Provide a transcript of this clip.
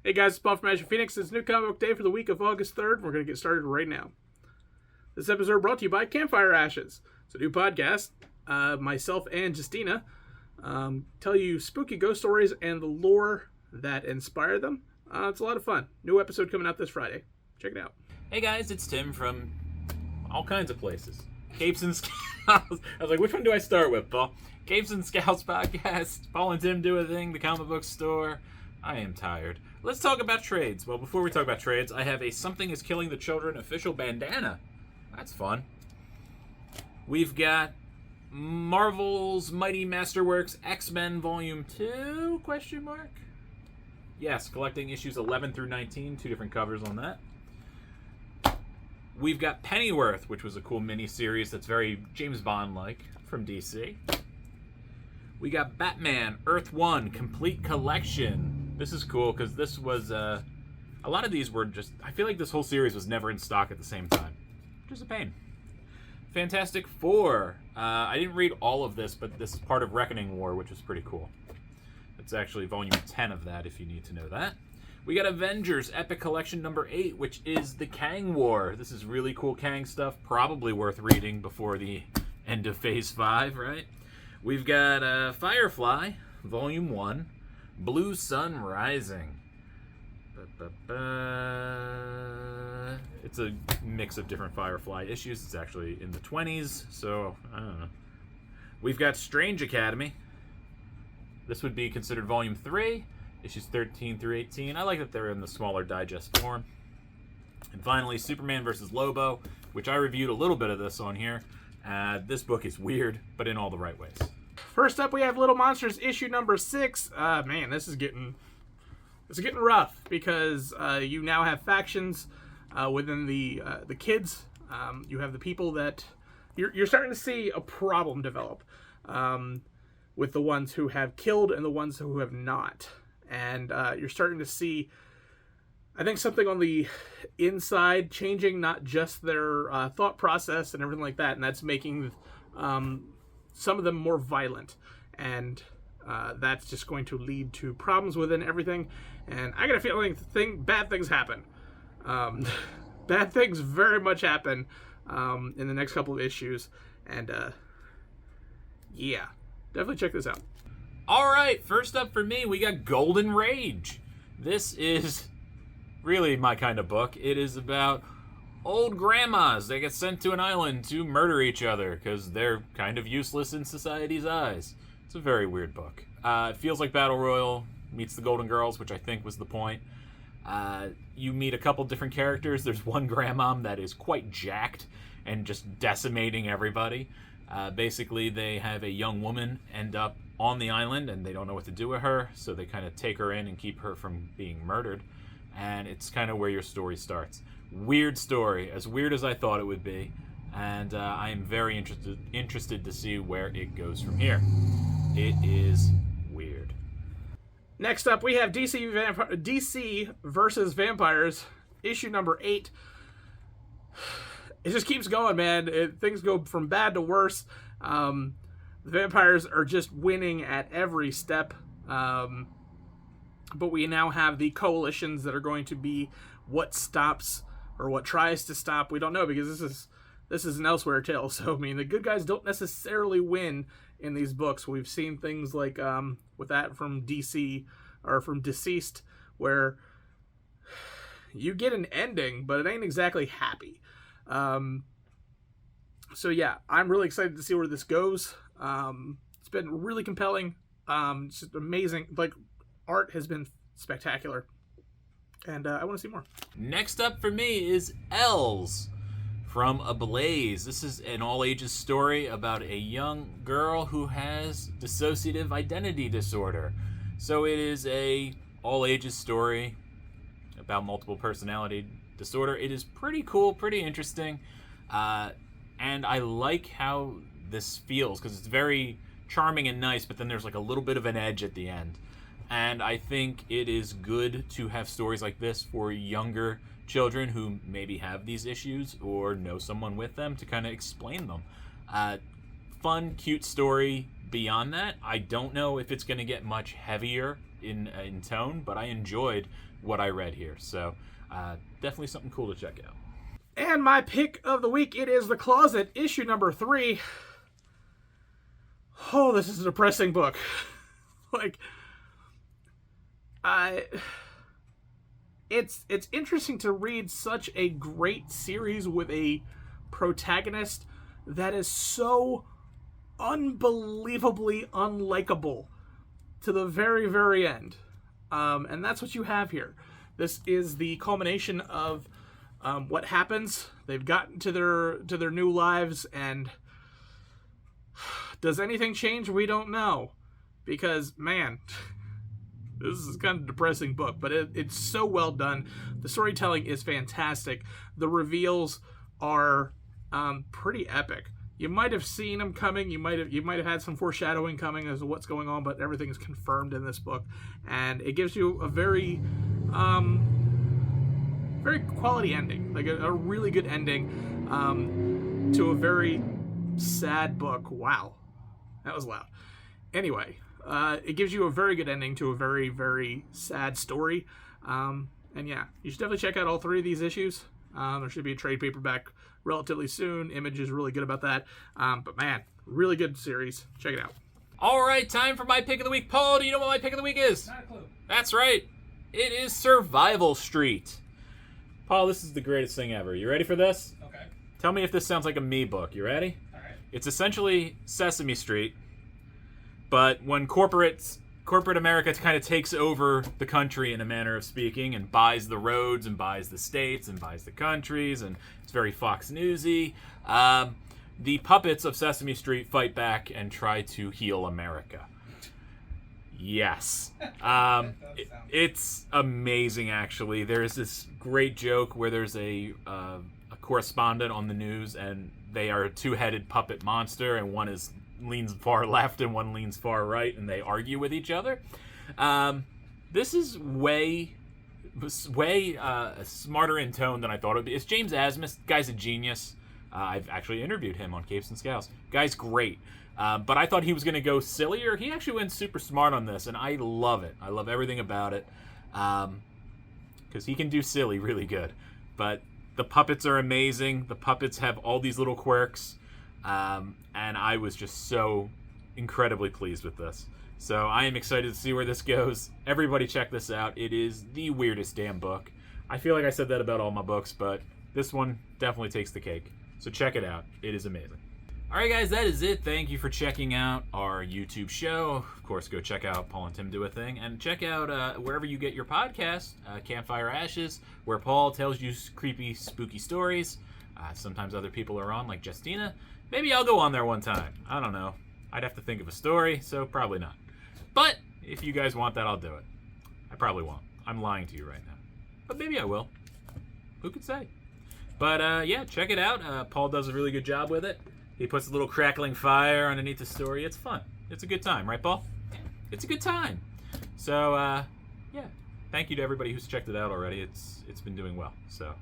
Hey guys, it's Paul from Ashen Phoenix. It's new comic book day for the week of August 3rd. We're going to get started right now. This episode brought to you by CAMPFIRE Ashes. It's a new podcast. Myself and Justina tell you spooky ghost stories and the lore that inspire them. It's a lot of fun. New episode coming out this Friday. Check it out. Hey guys, it's Tim from all kinds of places. Capes and Scowls. I was like, which one do I start with, Paul? Capes and Scowls podcast. Paul and Tim do a thing. The comic book store. I am tired. Let's talk about trades. Well, before we talk about trades, I have a Something is Killing the Children official bandana. That's fun. We've got Marvel's Mighty Masterworks X-Men Volume 2, question mark? Yes, collecting issues 11 through 19, two different covers on that. We've got Pennyworth, which was a cool mini-series that's very James Bond-like from DC. We got Batman Earth 1 Complete Collection. This is cool because this was, a lot of these were just, I feel like this whole series was never in stock at the same time. Which is a pain. Fantastic Four. I didn't read all of this, but this is part of Reckoning War, which is pretty cool. It's actually volume 10 of that, if you need to know that. We got Avengers Epic Collection number 8, which is the Kang War. This is really cool Kang stuff, probably worth reading before the end of Phase 5, right? We've got Firefly, volume 1, Blue Sun Rising. It's a mix of different Firefly issues. It's actually in the 20s, so I don't know. We've got Strange Academy. This would be considered volume 3, issues 13 through 18. I like that they're in the smaller digest form. And finally, Superman vs. Lobo, which I reviewed a little bit of this on here. This book is weird, but in all the right ways. First up, we have Little Monsters issue number 6. Man, this is getting rough because you now have factions within the kids. You have the people that you're starting to see a problem develop with the ones who have killed and the ones who have not, and you're starting to see, I think, something on the inside changing, not just their thought process and everything like that, and that's making some of them more violent, and that's just going to lead to problems within everything. And I got a feeling bad things happen. Bad things very much happen in the next couple of issues, and yeah, definitely check this out. All right, first up for me, we got Golden Rage. This is really my kind of book. It is about old grandmas. They get sent to an island to murder each other because they're kind of useless in society's eyes. It's a very weird book. It feels like Battle Royale meets the Golden Girls, which I think was the point. You meet a couple different characters. There's one grandmom that is quite jacked and just decimating everybody. Basically, they have a young woman end up on the island, and they don't know what to do with her, so they kind of take her in and keep her from being murdered. And it's kind of where your story starts. Weird story, as weird as I thought it would be, and I am very interested to see where it goes from here. It is weird. Next up, we have DC versus Vampires, issue number 8. It just keeps going, man. Things go from bad to worse. The vampires are just winning at every step. But we now have the coalitions that are going to be what stops or what tries to stop. We don't know, because this is an Elsewhere tale. So, I mean, the good guys don't necessarily win in these books. We've seen things like with that from DC or from Deceased, where you get an ending, but it ain't exactly happy. So yeah, I'm really excited to see where this goes. It's been really compelling. It's just amazing. Like, art has been spectacular, and I want to see more. Next up for me is Elves from Ablaze. This is an all-ages story about a young girl who has dissociative identity disorder. So it is a all-ages story about multiple personality disorder. It is pretty cool, pretty interesting, and I like how this feels, because it's very charming and nice, but then there's like a little bit of an edge at the end. And I think it is good to have stories like this for younger children who maybe have these issues or know someone with them to kind of explain them. Fun, cute story. Beyond that, I don't know if it's going to get much heavier in tone, but I enjoyed what I read here. So definitely something cool to check out. And my pick of the week, it is The Closet, issue number 3. Oh, this is a depressing book. It's interesting to read such a great series with a protagonist that is so unbelievably unlikable to the very, very end. And that's what you have here. This is the culmination of what happens. They've gotten to their new lives, and does anything change? We don't know. Because, man, this is kind of a depressing book, but it's so well done. The storytelling is fantastic. The reveals are pretty epic. You might have seen them coming. You might have had some foreshadowing coming as to what's going on, but everything is confirmed in this book, and it gives you a very very quality ending, like a really good ending to a very sad book. Wow, that was loud. Anyway, it gives you a very good ending to a very, very sad story. And yeah, you should definitely check out all 3 of these issues. There should be a trade paperback relatively soon. Image is really good about that. But man, really good series. Check it out. All right, time for my pick of the week. Paul, do you know what my pick of the week is? Not a clue. That's right. It is Survival Street. Paul, this is the greatest thing ever. You ready for this? Okay. Tell me if this sounds like a me book. You ready? All right. It's essentially Sesame Street, but when corporate America kind of takes over the country in a manner of speaking and buys the roads and buys the states and buys the countries, and it's very Fox Newsy. The puppets of Sesame Street fight back and try to heal America. Yes. It's amazing, actually. There's this great joke where there's a correspondent on the news, and they are a 2-headed puppet monster, and one leans far left and one leans far right, and they argue with each other. This is way smarter in tone than I thought it would be. It's James Asmus. Guy's a genius. I've actually interviewed him on Capes and Scowls. Guy's great. But I thought he was going to go sillier. He actually went super smart on this, and I love it. I love everything about it. Because he can do silly really good. But the puppets are amazing. The puppets have all these little quirks. And I was just so incredibly pleased with this. So I am excited to see where this goes. Everybody check this out. It is the weirdest damn book. I feel like I said that about all my books, but this one definitely takes the cake. So check it out. It is amazing. Alright guys, that is it. Thank you for checking out our YouTube show. Of course, go check out Paul and Tim Do a Thing. And check out wherever you get your podcast, Campfire Ashes, where Paul tells you creepy, spooky stories. Sometimes other people are on, like Justina. Maybe I'll go on there one time. I don't know. I'd have to think of a story, so probably not. But if you guys want that, I'll do it. I probably won't. I'm lying to you right now. But maybe I will. Who could say? But yeah, check it out. Paul does a really good job with it. He puts a little crackling fire underneath the story. It's fun. It's a good time, right, Paul? It's a good time. So, yeah. Thank you to everybody who's checked it out already. It's been doing well. So,